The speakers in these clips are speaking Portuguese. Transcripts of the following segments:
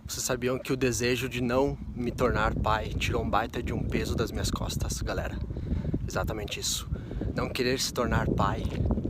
Vocês sabiam que o desejo de não me tornar pai tirou um baita de um peso das minhas costas, galera? Exatamente isso. Não querer se tornar pai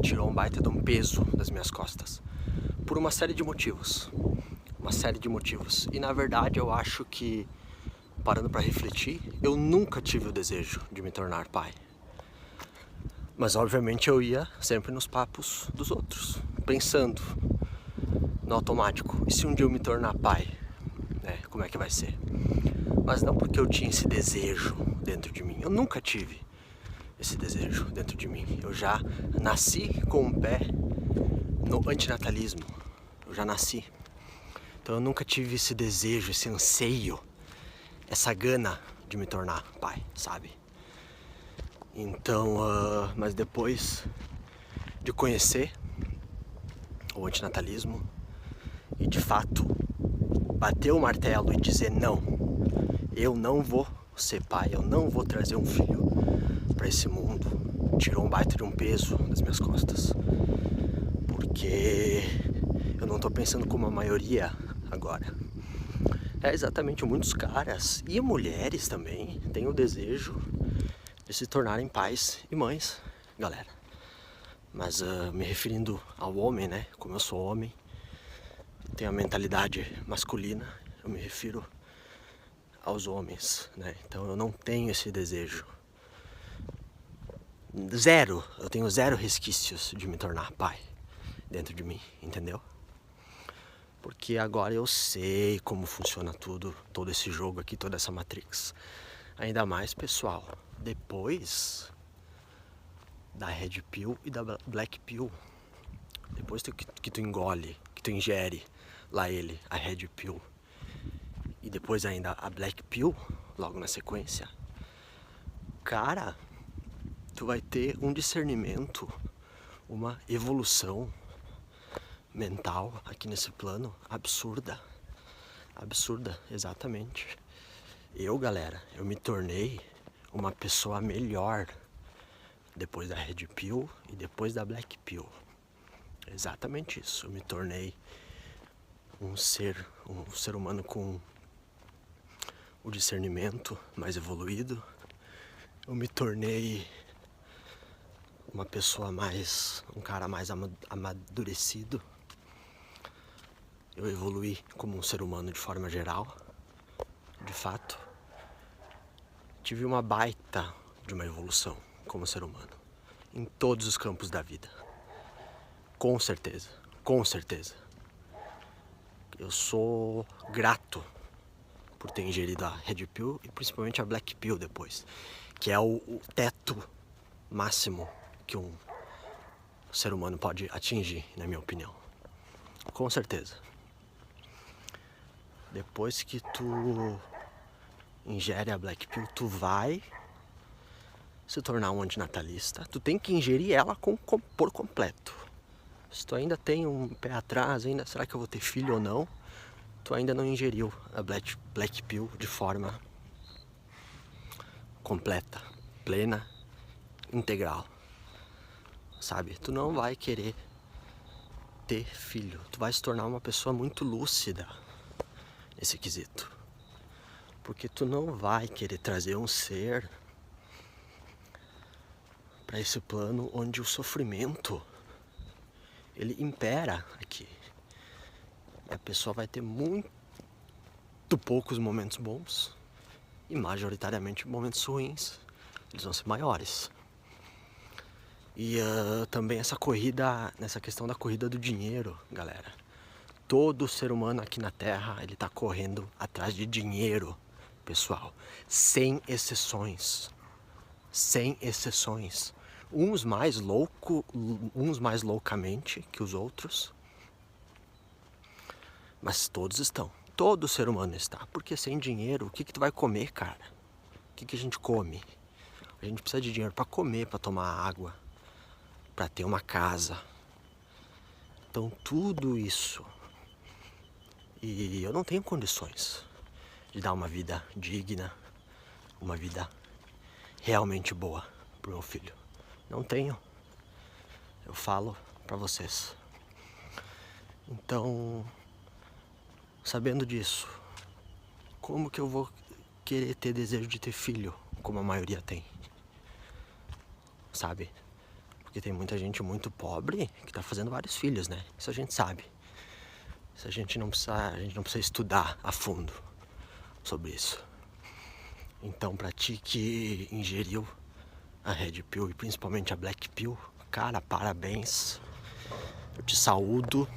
tirou um baita de um peso das minhas costas. Por uma série de motivos. Uma série de motivos. E na verdade eu acho que, parando pra refletir, eu nunca tive o desejo de me tornar pai. Mas obviamente eu ia sempre nos papos dos outros, pensando no automático. E se um dia eu me tornar pai? Como é que vai ser? Mas não porque eu tinha esse desejo dentro de mim. Eu nunca tive esse desejo dentro de mim. Eu já nasci com o pé no antinatalismo. Eu já nasci. Então eu nunca tive esse desejo, esse anseio, essa gana de me tornar pai, sabe? Então, mas depois de conhecer o antinatalismo e de fato bater o martelo e dizer não, eu não vou ser pai, eu não vou trazer um filho para esse mundo, tirou um baita de um peso das minhas costas, porque eu não tô pensando como a maioria agora. É exatamente, muitos caras e mulheres também têm o desejo de se tornarem pais e mães, galera. Mas me referindo ao homem, né, como eu sou homem, tenho a mentalidade masculina, eu me refiro aos homens, né? Então eu não tenho esse desejo. Zero, eu tenho zero resquícios de me tornar pai dentro de mim, entendeu? Porque agora eu sei como funciona tudo, todo esse jogo aqui, toda essa Matrix. Ainda mais, pessoal, depois da Red Pill e da Black Pill, depois que tu engole, que tu ingere lá a Red Pill, e depois ainda a Black Pill, logo na sequência, cara, tu vai ter um discernimento, uma evolução mental aqui nesse plano absurda. Absurda, exatamente. Galera, eu me tornei uma pessoa melhor depois da Red Pill e depois da Black Pill. Exatamente isso, eu me tornei um ser humano com o discernimento mais evoluído. Eu me tornei uma pessoa um cara mais amadurecido. Eu evoluí como um ser humano de forma geral, de fato. Tive uma baita de uma evolução como ser humano, em todos os campos da vida. Com certeza, com certeza. Eu sou grato por ter ingerido a Red Pill e principalmente a Black Pill depois, que é o teto máximo que um ser humano pode atingir, na minha opinião. Com certeza. Depois que tu ingere a Black Pill, tu vai se tornar um antinatalista. Tu tem que ingerir ela por completo. Se tu ainda tem um pé atrás, será que eu vou ter filho ou não? Tu ainda não ingeriu a Black Pill de forma completa, plena, integral. Sabe? Tu não vai querer ter filho. Tu vai se tornar uma pessoa muito lúcida nesse quesito. Porque tu não vai querer trazer um ser para esse plano onde o sofrimento ele impera aqui. E a pessoa vai ter muito poucos momentos bons e majoritariamente momentos ruins. Eles vão ser maiores. E também nessa questão da corrida do dinheiro, galera. Todo ser humano aqui na Terra, ele tá correndo atrás de dinheiro, pessoal. Sem exceções. Sem exceções. Uns mais loucamente que os outros. Mas todos estão. Todo ser humano está. Porque sem dinheiro, o que tu vai comer, cara? O que a gente come? A gente precisa de dinheiro para comer, para tomar água, para ter uma casa. Então tudo isso. E eu não tenho condições de dar uma vida digna, uma vida realmente boa pro meu filho. Não tenho. Eu falo pra vocês. Então, sabendo disso, como que eu vou querer ter desejo de ter filho, como a maioria tem? Sabe? Porque tem muita gente muito pobre que tá fazendo vários filhos, né? Isso a gente sabe. Isso a gente não precisa estudar a fundo sobre isso. Então, pra ti que ingeriu a Red Pill e principalmente a Black Pill, cara, parabéns. Eu te saúdo.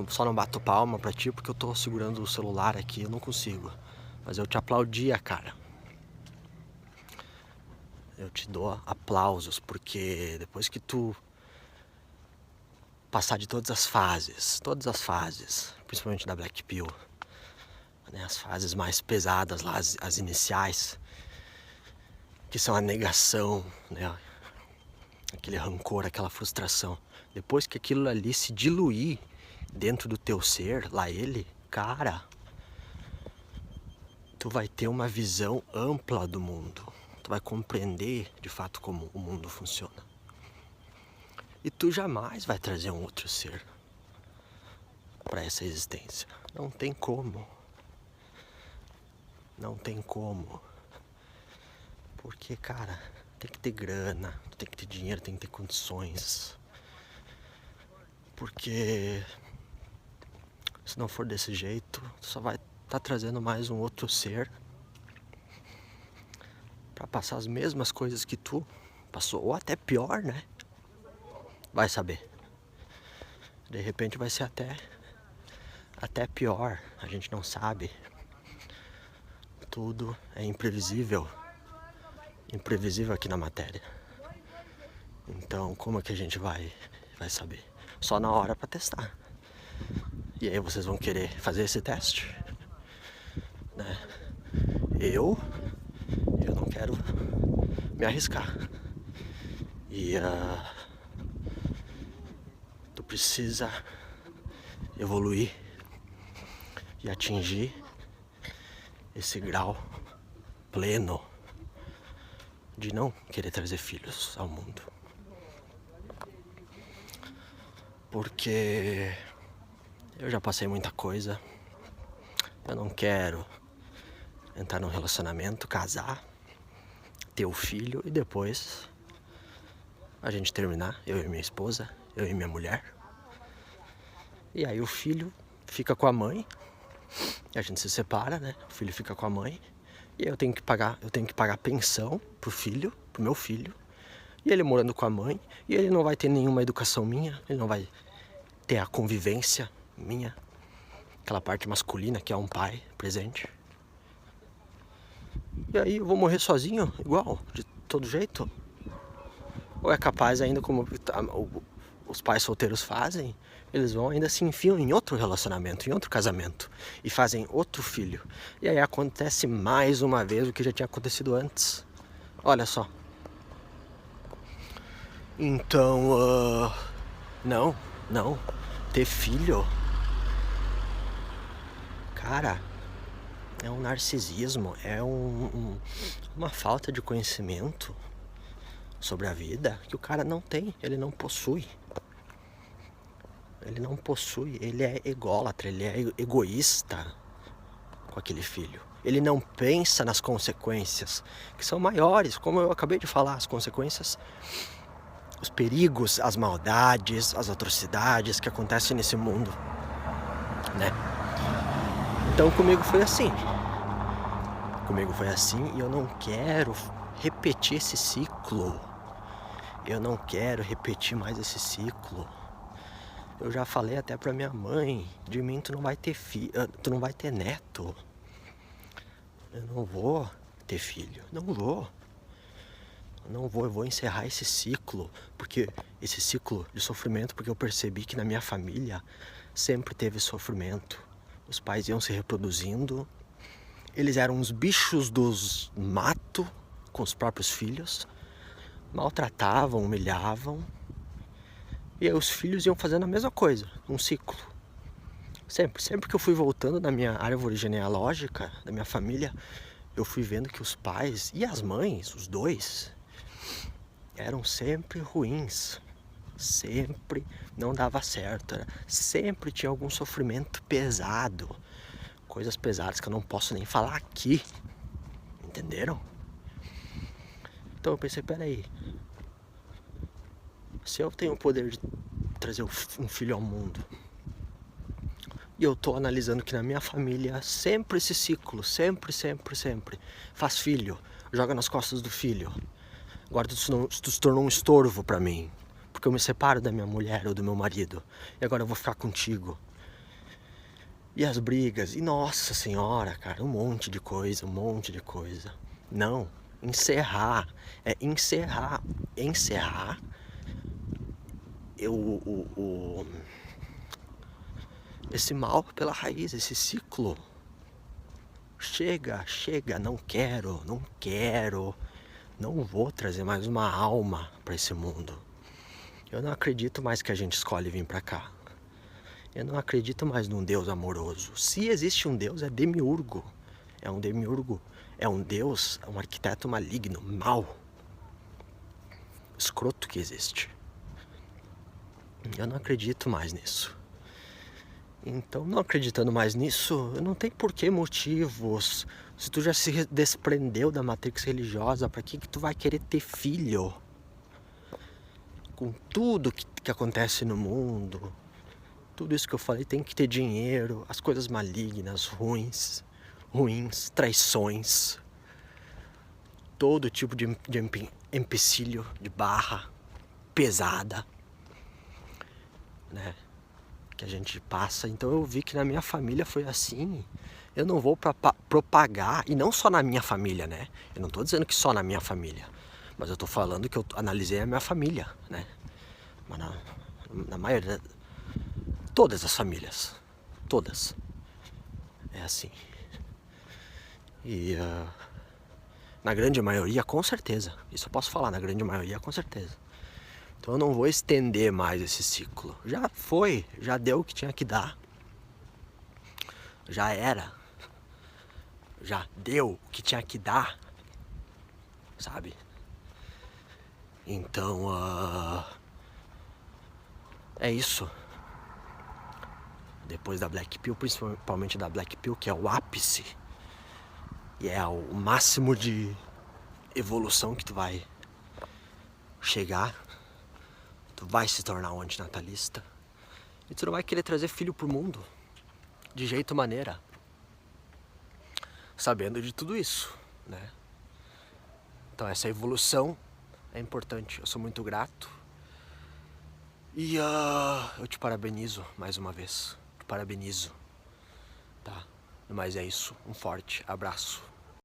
Só não bato palma pra ti porque eu tô segurando o celular aqui, eu não consigo. Mas eu te aplaudia, cara. Eu te dou aplausos porque depois que tu passar de todas as fases, principalmente da Black Pill, né, as fases mais pesadas lá, as iniciais, que são a negação, né, aquele rancor, aquela frustração. Depois que aquilo ali se diluir dentro do teu ser, lá ele, cara, tu vai ter uma visão ampla do mundo. Tu vai compreender de fato como o mundo funciona. E tu jamais vai trazer um outro ser para essa existência. Não tem como. Não tem como. Porque, cara, tem que ter grana, tem que ter dinheiro, tem que ter condições. Porque se não for desse jeito, tu só vai estar trazendo mais um outro ser para passar as mesmas coisas que tu passou, ou até pior, né? Vai saber. De repente vai ser até pior, a gente não sabe. Tudo é imprevisível aqui na matéria. Então, como é que a gente vai saber? Só na hora pra testar. E aí vocês vão querer fazer esse teste, né? Eu não quero me arriscar. E tu precisa evoluir e atingir esse grau pleno de não querer trazer filhos ao mundo. Porque eu já passei muita coisa. Eu não quero entrar num relacionamento, casar, ter o filho e depois a gente terminar, eu e minha esposa, eu e minha mulher. E aí o filho fica com a mãe, e a gente se separa, né? O filho fica com a mãe. E aí eu tenho que pagar pensão pro meu filho. E ele morando com a mãe, e ele não vai ter nenhuma educação minha, ele não vai ter a convivência minha, aquela parte masculina que é um pai presente. E aí eu vou morrer sozinho, igual, de todo jeito? Ou é capaz ainda, como os pais solteiros fazem, eles vão ainda se enfiam em outro relacionamento, em outro casamento, e fazem outro filho. E aí acontece mais uma vez o que já tinha acontecido antes. Olha só. Então, não. Ter filho, cara, é um narcisismo, é uma falta de conhecimento sobre a vida que o cara não tem, ele não possui. Ele é ególatra, ele é egoísta com aquele filho. Ele não pensa nas consequências, que são maiores, como eu acabei de falar, as consequências, os perigos, as maldades, as atrocidades que acontecem nesse mundo, né? Então comigo foi assim e eu não quero repetir esse ciclo. Eu não quero repetir mais esse ciclo. Eu já falei até pra minha mãe, de mim tu não vai ter tu não vai ter neto. Eu não vou ter filho, eu vou encerrar esse ciclo, porque esse ciclo de sofrimento, porque eu percebi que na minha família sempre teve sofrimento. Os pais iam se reproduzindo, eles eram uns bichos dos mato com os próprios filhos, maltratavam, humilhavam, e aí os filhos iam fazendo a mesma coisa, um ciclo. Sempre que eu fui voltando na minha árvore genealógica, da minha família, eu fui vendo que os pais e as mães, os dois, eram sempre ruins. Sempre não dava certo. Sempre tinha algum sofrimento pesado. Coisas pesadas que eu não posso nem falar aqui. Entenderam? Então eu pensei, peraí. Se eu tenho o poder de trazer um filho ao mundo, e eu tô analisando que na minha família sempre esse ciclo, sempre. Faz filho, joga nas costas do filho. Agora tu se tornou um estorvo pra mim. Porque eu me separo da minha mulher ou do meu marido. E agora eu vou ficar contigo. E as brigas, e nossa senhora, cara, um monte de coisa. Não, encerrar. É encerrar. Encerrar. Esse mal pela raiz, esse ciclo. Chega, não quero. Não vou trazer mais uma alma pra esse mundo. Eu não acredito mais que a gente escolhe vir pra cá. Eu não acredito mais num Deus amoroso. Se existe um Deus, é demiurgo. É um demiurgo. É um Deus, um arquiteto maligno, mau. Escroto que existe. Eu não acredito mais nisso. Então, não acreditando mais nisso, não tem porquê motivos. Se tu já se desprendeu da matrix religiosa, pra que tu vai querer ter filho? Com tudo que acontece no mundo, tudo isso que eu falei, tem que ter dinheiro, as coisas malignas, ruins, traições, todo tipo de empecilho, de barra pesada, né? Que a gente passa. Então eu vi que na minha família foi assim. Eu não vou propagar, e não só na minha família, né? Eu não tô dizendo que só na minha família, mas eu tô falando que eu analisei a minha família, né? Mas na maioria, todas as famílias, todas, é assim. E na grande maioria, com certeza, isso eu posso falar, na grande maioria, com certeza. Então eu não vou estender mais esse ciclo. Já foi, já deu o que tinha que dar. Já era. Já deu o que tinha que dar. Sabe? Então, é isso. Depois da Black Pill, principalmente da Black Pill, que é o ápice. E é o máximo de evolução que tu vai chegar. Tu vai se tornar um antinatalista. E tu não vai querer trazer filho pro mundo. De jeito maneira. Sabendo de tudo isso, né? Então essa evolução é importante. Eu sou muito grato. E eu te parabenizo mais uma vez. Te parabenizo. Tá? Mas é isso. Um forte abraço.